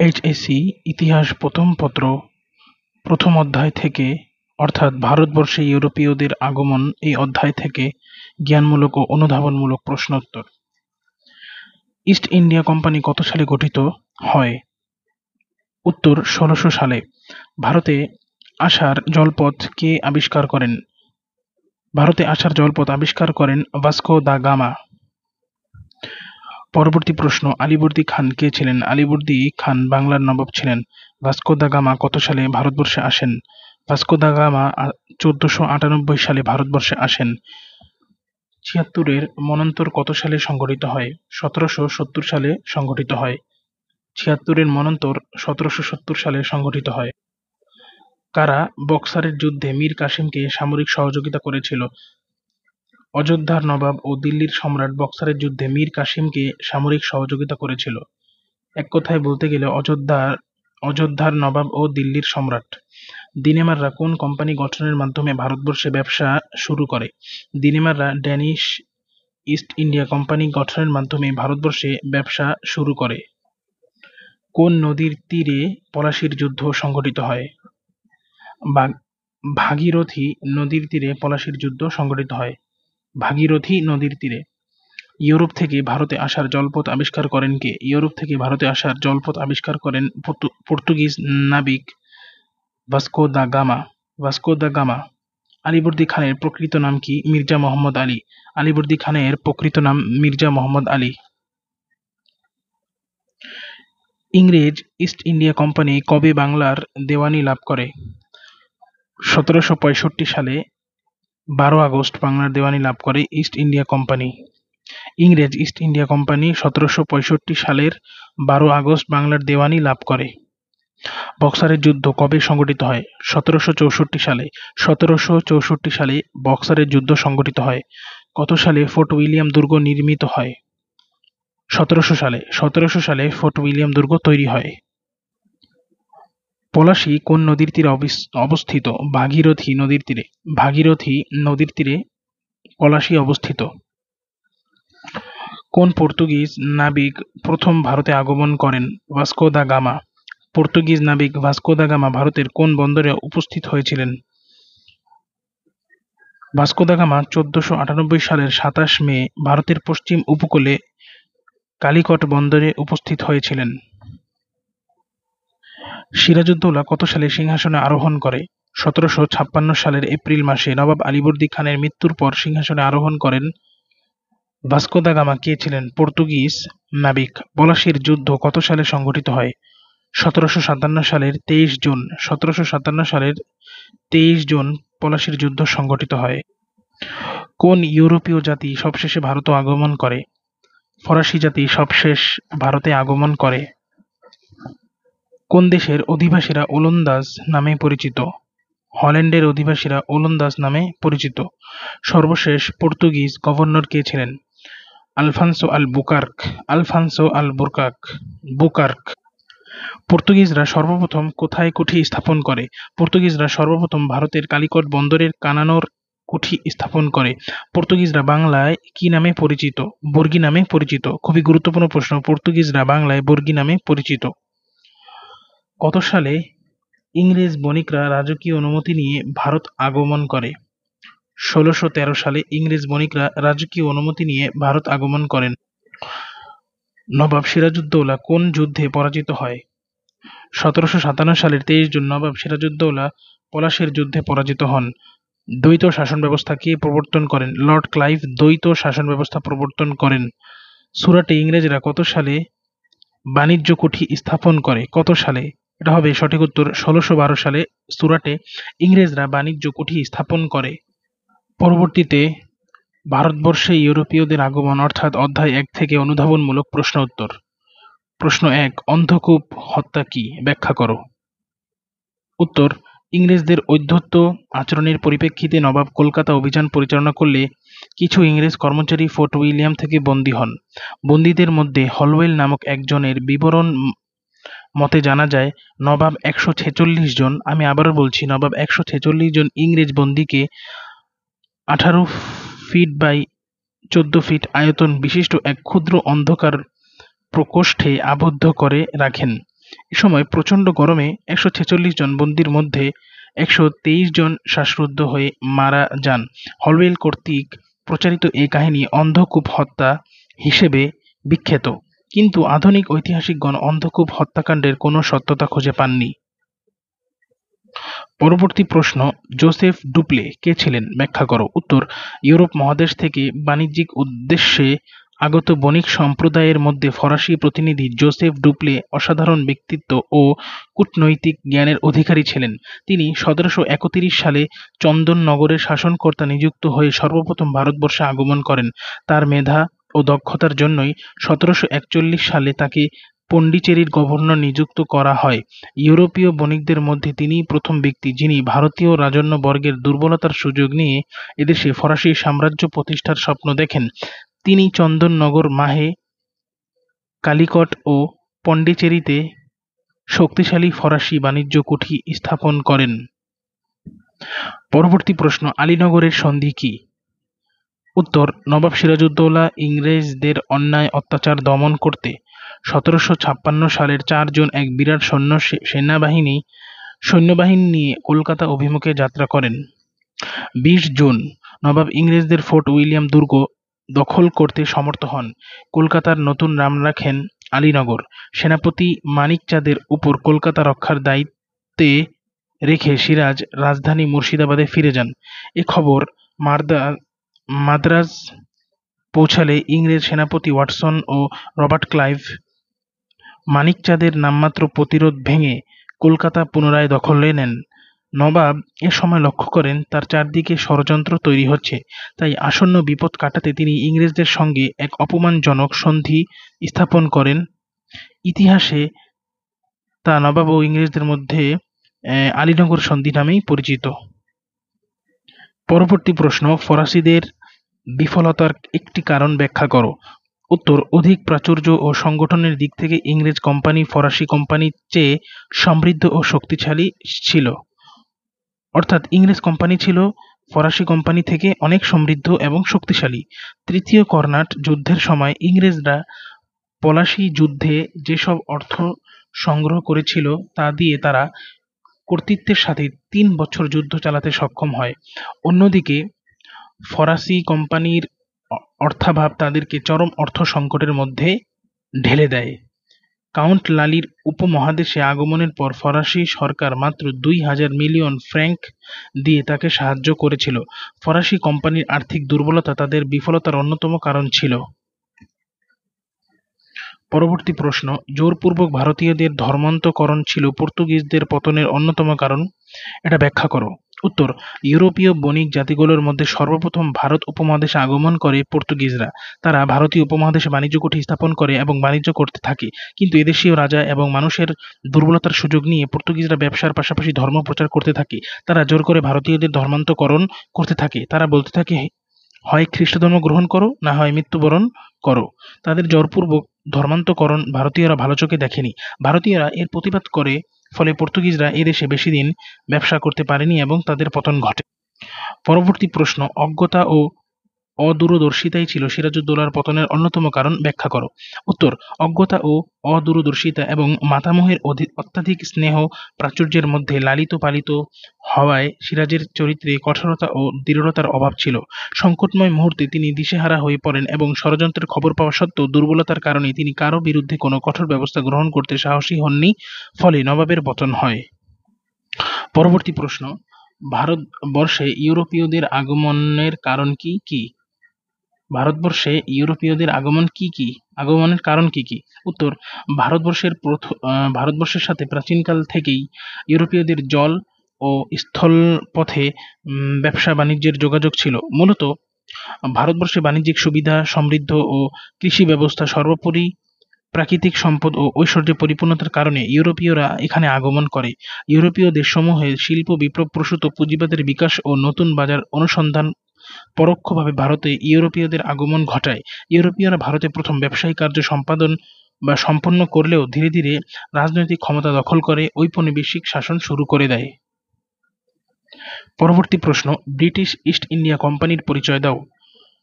HSC ইতিহাস প্রথম পত্র প্রথম অধ্যায় থেকে অর্থাৎ ভারতবর্ষে ইউরোপীয়দের আগমন এই অধ্যায় থেকে জ্ঞানমূলক ও অনুধাবনমূলক প্রশ্নোত্তর। ইস্ট ইন্ডিয়া কোম্পানি কত সালে গঠিত হয়? উত্তর ১৬০০ সালে। ভারতে আসার জলপথ কে আবিষ্কার করেন? ভারতে আসার জলপথ আবিষ্কার করেন ভাস্কো দা গামা। পরবর্তী প্রশ্ন, আলীবর্দী খান কে ছিলেন? আলীবর্দী খান বাংলার নবাব ছিলেন। ভাস্কো দা গামা কত সালে ভারতবর্ষে আসেন? ভাস্কো দা গামা ১৪৯৮ সালে ভারতবর্ষে আসেন। ৭৬-এর মন্বন্তর কত সালে সংঘটিত হয়? ১৭৭০ সালে সংঘটিত হয়। ৭৬-এর মন্বন্তর ১৭৭০ সালে সংঘটিত হয়। কারা বক্সারের যুদ্ধে মীর কাসিমকে সামরিক সহযোগিতা করেছিল? অযোধ্যার নবাব ও দিল্লির সম্রাট বক্সারের যুদ্ধে মীর কাসিমকে সামরিক সহযোগিতা করেছিল। এক কথায় বলতে গেলে অযোধ্যার নবাব ও দিল্লির সম্রাট। দিনেমাররা কোন কোম্পানি গঠনের মাধ্যমে ভারতবর্ষে ব্যবসা শুরু করে? দিনেমাররা ড্যানিশ ইস্ট ইন্ডিয়া কোম্পানি গঠনের মাধ্যমে ভারতবর্ষে ব্যবসা শুরু করে। কোন নদীর তীরে পলাশীর যুদ্ধ সংঘটিত হয়? ভাগীরথী নদীর তীরে পলাশীর যুদ্ধ সংঘটিত হয়। ভাগীরথী নদীর তীরে। ইউরোপ থেকে ভারতে আসার জলপথ আবিষ্কার করেন কে? ইউরোপ থেকে ভারতে আসার জলপথ আবিষ্কার করেন পর্তুগিজ নাবিক Vasco da Gama. Vasco da Gama. Alivardi খানের প্রকৃত নাম কি? মির্জা মোহাম্মদ আলী। আলীবর্দী খানের প্রকৃত নাম মির্জা মোহাম্মদ আলী। ইংরেজ ইস্ট ইন্ডিয়া কোম্পানি কবে বাংলার দেওয়ানি লাভ করে? ১৭৬৫ সালে ১২ আগস্ট বাংলার দেওয়ানি লাভ করে ইস্ট ইন্ডিয়া কোম্পানি। ইংরেজ ইস্ট ইন্ডিয়া কোম্পানি ১৭৬৫ সালের ১২ আগস্ট বাংলার দেওয়ানি লাভ করে। বক্সারের যুদ্ধ কবে সংঘটিত হয়? ১৭৬৪ সালে। ১৭৬৪ সালে বক্সারের যুদ্ধ সংঘটিত হয়। কত সালে ফোর্ট উইলিয়াম দুর্গ নির্মিত হয়? ১৭০০ সালে। ১৭০০ সালে ফোর্ট উইলিয়াম দুর্গ তৈরি হয়। পলাশী কোন নদীর তীরে অবস্থিত? ভাগীরথী নদীর তীরে। ভাগীরথী নদীর তীরে পলাশী অবস্থিত। কোন পর্তুগিজ নাবিক প্রথম ভারতে আগমন করেন? Vasco da Gama. পর্তুগিজ নাবিক ভাস্কো দা গামা ভারতের কোন বন্দরে উপস্থিত হয়েছিলেন? ভাস্কো দা গামা ১৪৯৮ সালের ২৭ মে ভারতের পশ্চিম উপকূলে কালিকট বন্দরে উপস্থিত হয়েছিলেন। সিরাজউদ্দৌলা কত সালে সিংহাসনে আরোহণ করে? ১৭৫৬ সালের এপ্রিল মাসে নবাব আলীবর্দী খানের মৃত্যুর পর সিংহাসনে আরোহণ করেন। ভাস্কো দা গামা কে ছিলেন? পর্তুগিজ নাবিক। পলাশীর যুদ্ধ কত সালে সংঘটিত হয়? ১৭৫৭ সালের ২৩ জুন। ১৭৫৭ সালের ২৩ জুন পলাশীর যুদ্ধ সংঘটিত হয়। কোন ইউরোপীয় জাতি সবশেষে ভারতে আগমন করে? ফরাসি জাতি সবশেষ ভারতে আগমন করে। কোন দেশের অধিবাসীরা ওলন্দাজ নামে পরিচিত? হল্যান্ডের অধিবাসীরা ওলন্দাজ নামে পরিচিত। সর্বশেষ পর্তুগিজ গভর্নর কে ছিলেন? আলফান্সো আল বুকার্ক। আলফান্সো আল বুকার্ক। পর্তুগিজরা সর্বপ্রথম কোথায় কুঠি স্থাপন করে? পর্তুগিজরা সর্বপ্রথম ভারতের কালিকট বন্দরের কানানোর কুঠি স্থাপন করে। পর্তুগিজরা বাংলায় কি নামে পরিচিত? বর্গী নামে পরিচিত। খুবই গুরুত্বপূর্ণ প্রশ্ন, পর্তুগিজরা বাংলায় বর্গী নামে পরিচিত। কত সালে ইংরেজ বণিকরা রাজকীয় অনুমতি নিয়ে ভারত আগমন করে? ১৬১৩ সালে ইংরেজ বণিকরা রাজকীয় অনুমতি নিয়ে ভারত আগমন করেন। নবাব সিরাজউদ্দৌলা কোন যুদ্ধে পরাজিত হয়? ১৭৫৭ সালের ২৩ জুন নবাব সিরাজউদ্দৌলা পলাশীর যুদ্ধে পরাজিত হন। দ্বৈত শাসন ব্যবস্থা কে প্রবর্তন করেন? লর্ড ক্লাইভ দ্বৈত শাসন ব্যবস্থা প্রবর্তন করেন। সুরাটে ইংরেজরা কত সালে বাণিজ্য কুঠি স্থাপন করে? কত সালে? এটা হবে সঠিক উত্তর ১৬১২ সালে সুরাটে ইংরেজরা বাণিজ্য কুঠি স্থাপন করে। পরবর্তীতে ভারতবর্ষে ইউরোপীয়দের আগমন অর্থাৎ অধ্যায় ১ থেকে অনুধাবনমূলক প্রশ্ন উত্তর। প্রশ্ন ১, অন্ধকূপ হত্যা কি? ব্যাখ্যা করো। উত্তর, ইংরেজদের ঔদ্ধত্য আচরণের পরিপ্রেক্ষিতে নবাব কলকাতা অভিযান পরিচালনা করলে কিছু ইংরেজ কর্মচারী ফোর্ট উইলিয়াম থেকে বন্দী হন। বন্দীদের মধ্যে হলওয়েল নামক একজনের বিবরণ মতে জানা যায় নবাব ১৪৬ জন, আমি আবারও বলছি, নবাব ১৪৬ জন ইংরেজ বন্দীকে ১৮ ফিট বাই ১৪ ফিট আয়তন বিশিষ্ট এক ক্ষুদ্র অন্ধকার প্রকোষ্ঠে আবদ্ধ করে রাখেন। এ সময় প্রচণ্ড গরমে ১৪৬ জন বন্দীর মধ্যে ১২৩ জন শ্বাসরুদ্ধ হয়ে মারা যান। হলওয়েল কর্তৃক প্রচারিত এই কাহিনী অন্ধকূপ হত্যা হিসেবে বিখ্যাত, কিন্তু আধুনিক ঐতিহাসিকগণ অন্ধকূপ হত্যাকাণ্ডের কোনো সত্যতা খুঁজে পাননি। পরবর্তী প্রশ্ন, জোসেফ ডুপ্লে কে ছিলেন? ব্যাখ্যা করো। উত্তর, ইউরোপ মহাদেশ থেকে বাণিজ্যিক উদ্দেশ্যে আগত বণিক সম্প্রদায়ের মধ্যে ফরাসি প্রতিনিধি জোসেফ ডুপ্লে অসাধারণ ব্যক্তিত্ব ও কূটনৈতিক জ্ঞানের অধিকারী ছিলেন। তিনি ১৭৩১ সালে চন্দননগরের শাসনকর্তা নিযুক্ত হয়ে সর্বপ্রথম ভারতবর্ষে আগমন করেন। তার মেধা ও দক্ষতার জন্যই ১৭৪১ সালে তাকে পন্ডিচেরির গভর্নর নিযুক্ত করা হয়। ইউরোপীয় বণিকদের মধ্যে তিনিই প্রথম ব্যক্তি যিনি ভারতীয় রাজন্যবর্গের দুর্বলতার সুযোগ নিয়ে এদেশে ফরাসি সাম্রাজ্য প্রতিষ্ঠার স্বপ্ন দেখেন। তিনি চন্দননগর, মাহে, কালিকট ও পন্ডিচেরিতে শক্তিশালী ফরাসি বাণিজ্য কুঠি স্থাপন করেন। পরবর্তী প্রশ্ন, আলীনগরের সন্ধি কি? উত্তর, নবাব সিরাজউদ্দৌলা ইংরেজদের অন্যায় অত্যাচার দমন করতে ১৭৫৬ সালের ৪ জুন এক বিরাট সৈন্যবাহিনী নিয়ে কলকাতা অভিমুখে যাত্রা করেন। ২০ জুন নবাব ইংরেজদের ফোর্ট উইলিয়াম দুর্গ দখল করতে সমর্থ হন। কলকাতার নতুন নাম রাখেন আলীনগর। সেনাপতি মানিক চাঁদের উপর কলকাতা রক্ষার দায়িত্বে রেখে সিরাজ রাজধানী মুর্শিদাবাদে ফিরে যান। এ খবর মাদ্রাজ পৌঁছালে ইংরেজ সেনাপতি ওয়াটসন ও রবার্ট ক্লাইভ মানিক চাঁদের নামমাত্র প্রতিরোধ ভেঙে কলকাতা পুনরায় দখলে নেন। নবাব এ সময় লক্ষ্য করেন তার চারদিকে ষড়যন্ত্র তৈরি হচ্ছে, তাই আসন্ন বিপদ কাটাতে তিনি ইংরেজদের সঙ্গে এক অপমানজনক সন্ধি স্থাপন করেন। ইতিহাসে তা নবাব ও ইংরেজদের মধ্যে আলীনগর সন্ধি নামেই পরিচিত। পরবর্তী প্রশ্ন, ফরাসিদের বিফলতার একটি কারণ ব্যাখ্যা করো। উত্তর, অধিক প্রাচুর্য ও সংগঠনের দিক থেকে ইংরেজ কোম্পানি ফরাসি কোম্পানির চেয়ে সমৃদ্ধ ও শক্তিশালী ছিল। অর্থাৎ ইংরেজ কোম্পানি ছিল ফরাসি কোম্পানি থেকে অনেক সমৃদ্ধ এবং শক্তিশালী। তৃতীয় কর্নাট যুদ্ধের সময় ইংরেজরা পলাশী যুদ্ধে যেসব অর্থ সংগ্রহ করেছিল তা দিয়ে তারা কর্তৃত্বের সাথে ৩ বছর যুদ্ধ চালাতে সক্ষম হয়। অন্যদিকে ফরাসি কোম্পানির অর্থাভাব তাদেরকে চরম অর্থ সংকটের মধ্যে ঢেলে দেয়। কাউন্ট লালির উপমহাদেশে আগমনের পর ফরাসি সরকার মাত্র ২,০০০ মিলিয়ন ফ্র্যাঙ্ক দিয়ে তাকে সাহায্য করেছিল। ফরাসি কোম্পানির আর্থিক দুর্বলতা তাদের বিফলতার অন্যতম কারণ ছিল। পরবর্তী প্রশ্ন, জোরপূর্বক ভারতীয়দের ধর্মান্তকরণ ছিল পর্তুগিজদের পতনের অন্যতম কারণ, এটা ব্যাখ্যা করো। উত্তর, ইউরোপীয় বণিক জাতিগুলোর মধ্যে সর্বপ্রথম ভারত উপমহাদেশে আগমন করে পর্তুগিজরা। তারা ভারতীয় উপমহাদেশে বাণিজ্য কুঠি স্থাপন করে এবং বাণিজ্য করতে থাকে, কিন্তু এদেশীয় রাজা এবং মানুষের দুর্বলতার সুযোগ নিয়ে পর্তুগিজরা ব্যবসার পাশাপাশি ধর্ম প্রচার করতে থাকে। তারা জোর করে ভারতীয়দের ধর্মান্তকরণ করতে থাকে। তারা বলতে থাকে, হয় খ্রিস্ট ধর্ম গ্রহণ করো, না হয় মৃত্যুবরণ করো। তাদের জোরপূর্বক ধর্মান্তকরণ ভারতীয়রা ভালো চোখে দেখেনি। ভারতীয়রা এর প্রতিবাদ করে, ফলে পর্তুগিজরা এদেশে বেশি দিন ব্যবসা করতে পারেনি এবং তাদের পতন ঘটে। পরবর্তী প্রশ্ন, অজ্ঞতা ও অদূরদর্শিতাই ছিল সিরাজউদ্দৌলার পতনের অন্যতম কারণ, ব্যাখ্যা করো। উত্তর, অজ্ঞতা ও অদূরদর্শিতা এবং মাতামহের অত্যাধিক স্নেহ প্রাচুর্যের মধ্যে লালিত পালিত হওয়ায় সিরাজের চরিত্রে কঠোরতা ও দৃঢ়তার অভাব ছিল। সংকটময় মুহূর্তে তিনি দিশেহারা হয়ে পড়েন এবং ষড়যন্ত্রের খবর পাওয়া সত্ত্বেও দুর্বলতার কারণে তিনি কারো বিরুদ্ধে কোনো কঠোর ব্যবস্থা গ্রহণ করতে সাহসী হননি, ফলে নবাবের পতন হয়। পরবর্তী প্রশ্ন, ভারতবর্ষে ইউরোপীয়দের আগমনের কারণ কি কি? ভারতবর্ষে ইউরোপীয়দের আগমনের কারণ কি কি? উত্তর, ভারতবর্ষের সাথে প্রাচীনকাল থেকেই ইউরোপীয়দের জল ও স্থলপথে ব্যবসা বাণিজ্যের যোগাযোগ ছিল। মূলত ভারতবর্ষে বাণিজ্যিক সুবিধা, সমৃদ্ধ ও কৃষি ব্যবস্থা, সর্বোপরি প্রাকৃতিক সম্পদ ও ঐশ্বর্যে পরিপূর্ণতার কারণে ইউরোপীয়রা এখানে আগমন করে। ইউরোপীয় দেশসমূহে শিল্প বিপ্লব প্রসূত পুঁজিবাদের বিকাশ ও নতুন বাজার অনুসন্ধান পরোক্ষভাবে ভারতে ইউরোপীয়দের আগমন ঘটায়। ইউরোপীয়রা ভারতে প্রথম ব্যবসায়িক কার্য সম্পন্ন করলেও ধীরে ধীরে রাজনৈতিক ক্ষমতা দখল করে ঔপনিবেশিক শাসন শুরু করে দেয়। পরবর্তী প্রশ্ন, ব্রিটিশ ইস্ট ইন্ডিয়া কোম্পানির পরিচয় দাও।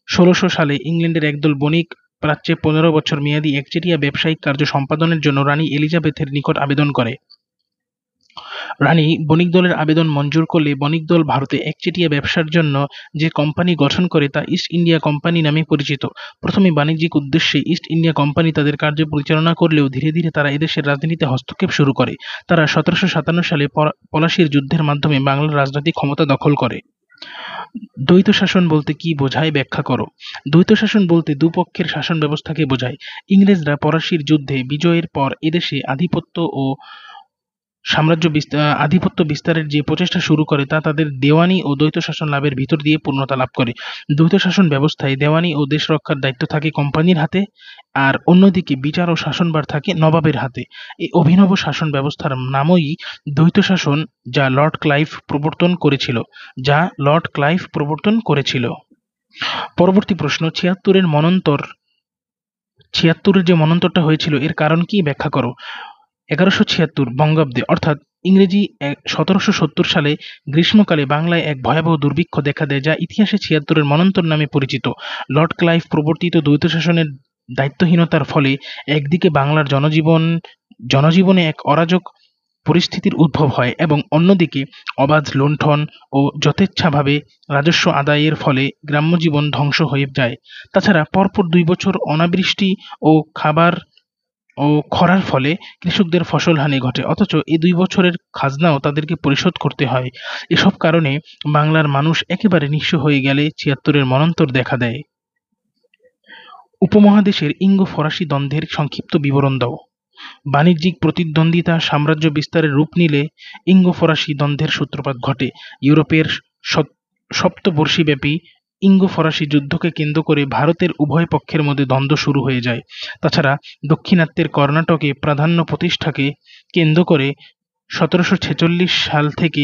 ১৬০০ সালে ইংল্যান্ডের একদল বণিক প্রাচ্যে 15 বছর মেয়াদী একচেটিয়া ব্যবসায়িক কার্য সম্পাদনের জন্য রানী এলিজাবেথের নিকট আবেদন করে। রানী বণিক দলের আবেদন মঞ্জুর করলে বণিক দল ভারতে একচেটিয়া ব্যবসার জন্য যে কোম্পানি গঠন করে তা ইস্ট ইন্ডিয়া কোম্পানি নামে পরিচিত। প্রথমে বাণিজ্যিক উদ্দেশ্যে ইস্ট ইন্ডিয়া কোম্পানি তাদের কার্য পরিচালনা করলেও ধীরে ধীরে তারা এদেশের রাজনীতিতে হস্তক্ষেপ শুরু করে। তারা 1757 সালে পলাশীর যুদ্ধের মাধ্যমে বাংলার রাজনৈতিক ক্ষমতা দখল করে। দ্বৈত শাসন বলতে কি বোঝায় ব্যাখ্যা করো। দ্বৈত শাসন বলতে দুপক্ষের শাসন ব্যবস্থাকে বোঝায়। ইংরেজরা পলাশীর যুদ্ধে বিজয়ের পর এদেশে আধিপত্য বিস্তারের যে প্রচেষ্টা শুরু করে তা তাদের দেওয়ানি ও দ্বৈত শাসন লাভের ভিতর দিয়ে পূর্ণতা লাভ করে। দ্বৈত শাসন ব্যবস্থায় দেওয়ানি ও দেশ রক্ষার দায়িত্ব থাকে কোম্পানির হাতে, আর অন্যদিকে বিচার ও শাসনভার থাকে নবাবের হাতে। এই অভিনব শাসন ব্যবস্থার নামই দ্বৈত শাসন, যা লর্ড ক্লাইভ প্রবর্তন করেছিল। পরবর্তী প্রশ্ন, 76-এর যে মন্বন্তরটা হয়েছিল এর কারণ কি ব্যাখ্যা করো। 1176 বঙ্গাব্দে অর্থাৎ ইংরেজি 1770 সালে গ্রীষ্মকালে বাংলায় এক ভয়াবহ দুর্ভিক্ষ দেখা দেয়, যা ইতিহাসে 76-এর মন্বন্তর নামে পরিচিত। লর্ড ক্লাইভ প্রবর্তিত দ্বৈত শাসনের দায়িত্বহীনতার ফলে একদিকে বাংলার জনজীবনে এক অরাজক পরিস্থিতির উদ্ভব হয় এবং অন্যদিকে অবাধ লুণ্ঠন ও যথেচ্ছাভাবে রাজস্ব আদায়ের ফলে গ্রাম্য জীবন ধ্বংস হয়ে যায়। তাছাড়া পরপর 2 বছর অনাবৃষ্টি ও খরার ফলে কৃষকদের ফসলহানি ঘটে, অথচ এই 2 বছরের খাজনাও তাদেরকে পরিশোধ করতে হয়। এসব কারণে বাংলার মানুষ একেবারে নিঃস্ব হয়ে গেলে 76-এর মন্বন্তর দেখা দেয়। উপমহাদেশের ইঙ্গ-ফরাসি দ্বন্দ্বের সংক্ষিপ্ত বিবরণ দাও। বাণিজ্যিক প্রতিদ্বন্দ্বিতা সাম্রাজ্য বিস্তারের রূপ নিলে ইঙ্গ-ফরাসি দ্বন্দ্বের সূত্রপাত ঘটে। ইউরোপের সপ্তবর্ষীব্যাপী ইঙ্গ-ফরাসি যুদ্ধকে কেন্দ্র করে ভারতের উভয় পক্ষের মধ্যে দ্বন্দ্ব শুরু হয়ে যায়। তাছাড়া দাক্ষিণাত্যের কর্ণাটকে প্রাধান্য প্রতিষ্ঠাকে কেন্দ্র করে 1746 সাল থেকে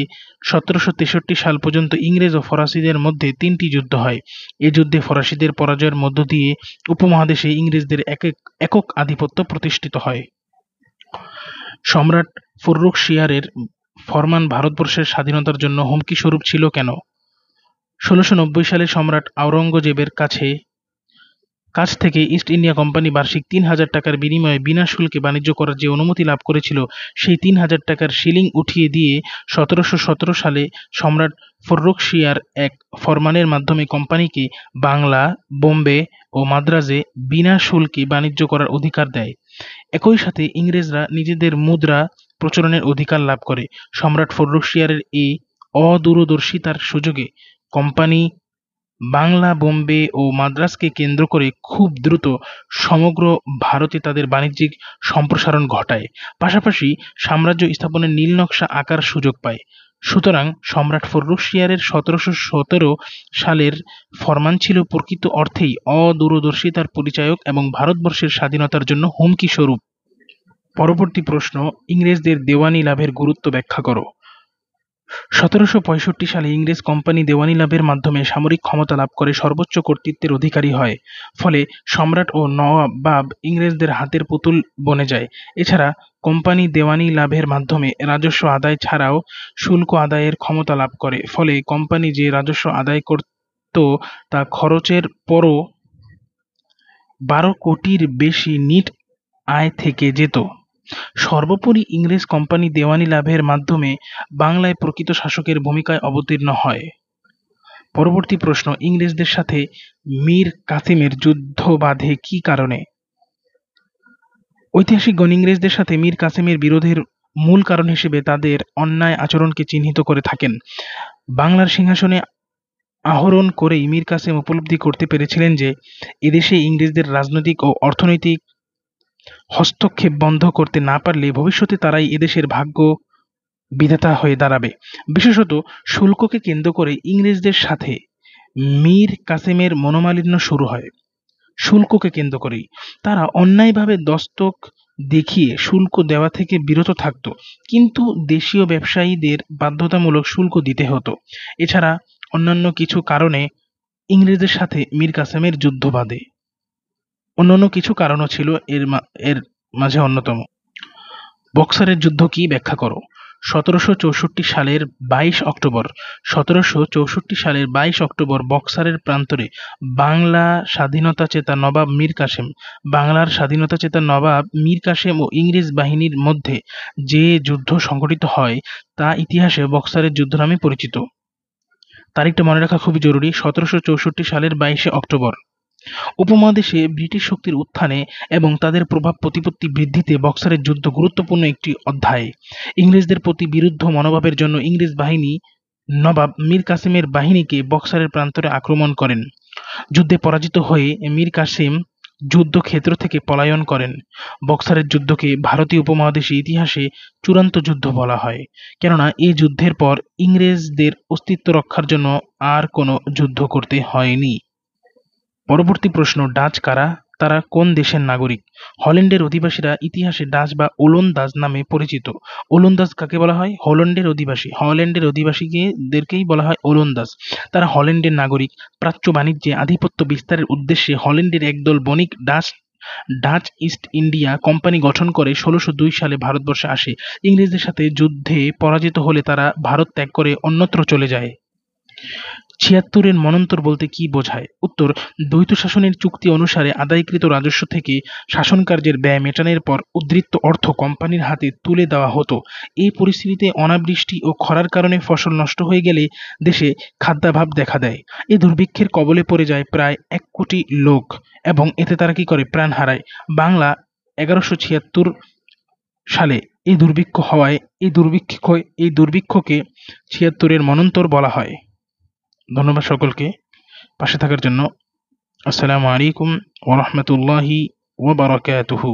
1763 সাল পর্যন্ত ইংরেজ ও ফরাসিদের মধ্যে 3টি যুদ্ধ হয়। এ যুদ্ধে ফরাসিদের পরাজয়ের মধ্য দিয়ে উপমহাদেশে ইংরেজদের একক আধিপত্য প্রতিষ্ঠিত হয়। সম্রাট ফররুখ শিয়ারের ফরমান ভারতবর্ষের স্বাধীনতার জন্য হুমকি স্বরূপ ছিল কেন? 1690 সালে সম্রাট আওরঙ্গজেবের কাছ থেকে ইস্ট ইন্ডিয়া কোম্পানি বার্ষিক 3000 টাকার বিনিময়ে বিনা শুল্কে বাণিজ্য করার যে অনুমতি লাভ করেছিল, সেই 3000 টাকার শিলিং উঠিয়ে দিয়ে 1717 সালে সম্রাট ফররুখ শিয়ার এক ফরমানের মাধ্যমে কোম্পানিকে বাংলা, বোম্বে ও মাদ্রাজে বিনা শুল্কে বাণিজ্য করার অধিকার দেয়। একই সাথে ইংরেজরা নিজেদের মুদ্রা প্রচলনের অধিকার লাভ করে। সম্রাট ফররুখ শিয়ারের এই অদূরদর্শিতার সুযোগে কোম্পানি বাংলা, বোম্বে ও মাদ্রাজকে কেন্দ্র করে খুব দ্রুত সমগ্র ভারতে তাদের বাণিজ্যিক সম্প্রসারণ ঘটায়, পাশাপাশি সাম্রাজ্য স্থাপনের নীলনকশা আঁকার সুযোগ পায়। সুতরাং সম্রাট ফররুখ শিয়ারের 1717 সালের ফরমান ছিল প্রকৃত অর্থেই অদূরদর্শিতার পরিচায়ক এবং ভারতবর্ষের স্বাধীনতার জন্য হুমকি স্বরূপ। পরবর্তী প্রশ্ন, ইংরেজদের দেওয়ানি লাভের গুরুত্ব ব্যাখ্যা করো। 1765 সালে ইংরেজ কোম্পানি দেওয়ানি লাভের মাধ্যমে সামরিক ক্ষমতা লাভ করে সর্বোচ্চ কর্তৃত্বের অধিকারী হয়। ফলে সম্রাট ও নবাব ইংরেজদের হাতের পুতুল বনে যায়। এছাড়া কোম্পানি দেওয়ানি লাভের মাধ্যমে রাজস্ব আদায় ছাড়াও শুল্ক আদায়ের ক্ষমতা লাভ করে। ফলে কোম্পানি যে রাজস্ব আদায় করত তা খরচের পরও 12 কোটির বেশি নিট আয় থেকে যেত। সর্বোপরি ইংরেজ কোম্পানি দেওয়ানি লাভের মাধ্যমে বাংলায় প্রকৃত শাসকের ভূমিকায় অবতীর্ণ হয়। পরবর্তী প্রশ্ন, ইংরেজদের সাথে মীর কাসেমের যুদ্ধ বাধে কি কারণে? ঐতিহাসিকগণ ইংরেজদের সাথে মীর কাসেমের বিরোধের মূল কারণ হিসেবে তাদের অন্যায় আচরণকে চিহ্নিত করে থাকেন। বাংলার সিংহাসনে আরোহণ করেই মীর কাসেম উপলব্ধি করতে পেরেছিলেন যে এদেশে ইংরেজদের রাজনৈতিক ও অর্থনৈতিক হস্তক্ষেপ বন্ধ করতে না পারলে ভবিষ্যতে তারাই এদেশের ভাগ্য বিধাতা হয়ে দাঁড়াবে। বিশেষত শুল্ককে কেন্দ্র করে ইংরেজদের সাথে মীর কাসেমের মনোমালিন্য শুরু হয়। শুল্ককে কেন্দ্র করেই তারা অন্যায়ভাবে দস্তক দেখিয়ে শুল্ক দেওয়া থেকে বিরত থাকত, কিন্তু দেশীয় ব্যবসায়ীদের বাধ্যতামূলক শুল্ক দিতে হতো। এছাড়া অন্যান্য কিছু কারণে ইংরেজদের সাথে মীর কাসেমের যুদ্ধ বাধে। অন্যান্য কিছু কারণও ছিল, এর মাঝে অন্যতম। বক্সারের যুদ্ধ কি ব্যাখ্যা করো। 1764 সালের 22 অক্টোবর বক্সারের প্রান্তরে বাংলার স্বাধীনতাচেতা নবাব মীর কাসেম ও ইংরেজ বাহিনীর মধ্যে যে যুদ্ধ সংঘটিত হয় তা ইতিহাসে বক্সারের যুদ্ধ নামে পরিচিত। তারিখটা মনে রাখা খুবই জরুরি, 1764 সালের 22 অক্টোবর। উপমহাদেশে ব্রিটিশ শক্তির উত্থানে এবং তাদের প্রভাব প্রতিপত্তি বৃদ্ধিতে বক্সারের যুদ্ধ গুরুত্বপূর্ণ একটি অধ্যায়। ইংরেজদের প্রতি বিরুদ্ধ মনোভাবের জন্য ইংরেজ বাহিনী নবাব মীর কাসেমের বাহিনীকে বক্সারের প্রান্তরে আক্রমণ করেন। যুদ্ধে পরাজিত হয়ে মীর কাসেম যুদ্ধক্ষেত্র থেকে পলায়ন করেন। বক্সারের যুদ্ধকে ভারতীয় উপমহাদেশের ইতিহাসে চূড়ান্ত যুদ্ধ বলা হয়, কেননা এই যুদ্ধের পর ইংরেজদের অস্তিত্ব রক্ষার জন্য আর কোনো যুদ্ধ করতে হয়নি। পরবর্তী প্রশ্ন, ডাচ কারা? তারা কোন দেশের নাগরিক? হল্যান্ডের অধিবাসীরা ইতিহাসে ডাচ বা ওলন্দাজ নামে পরিচিত। ওলন্দাজ কাকে বলা হয়? হল্যান্ডের অধিবাসী। হল্যান্ডের অধিবাসীদেরকেই বলা হয় ওলন্দাজ। তারা হল্যান্ডের নাগরিক। প্রাচ্য বাণিজ্যে আধিপত্য বিস্তারের উদ্দেশ্যে হল্যান্ডের একদল বণিক ডাচ ইস্ট ইন্ডিয়া কোম্পানি গঠন করে 1602 সালে ভারতবর্ষে আসে। ইংরেজদের সাথে যুদ্ধে পরাজিত হলে তারা ভারত ত্যাগ করে অন্যত্র চলে যায়। ৭৬-এর মন্বন্তর বলতে কি বোঝায়? উত্তর, দ্বৈত শাসনের চুক্তি অনুসারে আদায়কৃত রাজস্ব থেকে শাসনকার্যের ব্যয় মেটানোর পর উদ্ধৃত অর্থ কোম্পানির হাতে তুলে দেওয়া হতো। এই পরিস্থিতিতে অনাবৃষ্টি ও খরার কারণে ফসল নষ্ট হয়ে গেলে দেশে খাদ্যাভাব দেখা দেয়। এই দুর্ভিক্ষের কবলে পড়ে যায় প্রায় ১ কোটি লোক এবং এতে তারা কি করে? প্রাণ হারায়। বাংলা ১১৭৬ সালে এই দুর্ভিক্ষ হওয়ায় এই দুর্ভিক্ষকে ৭৬-এর মন্বন্তর বলা হয়। ধন্যবাদ সকলকে পাশে থাকার জন্য। আসসালামু আলাইকুম ওয়া রাহমাতুল্লাহি ওয়া বারাকাতুহু।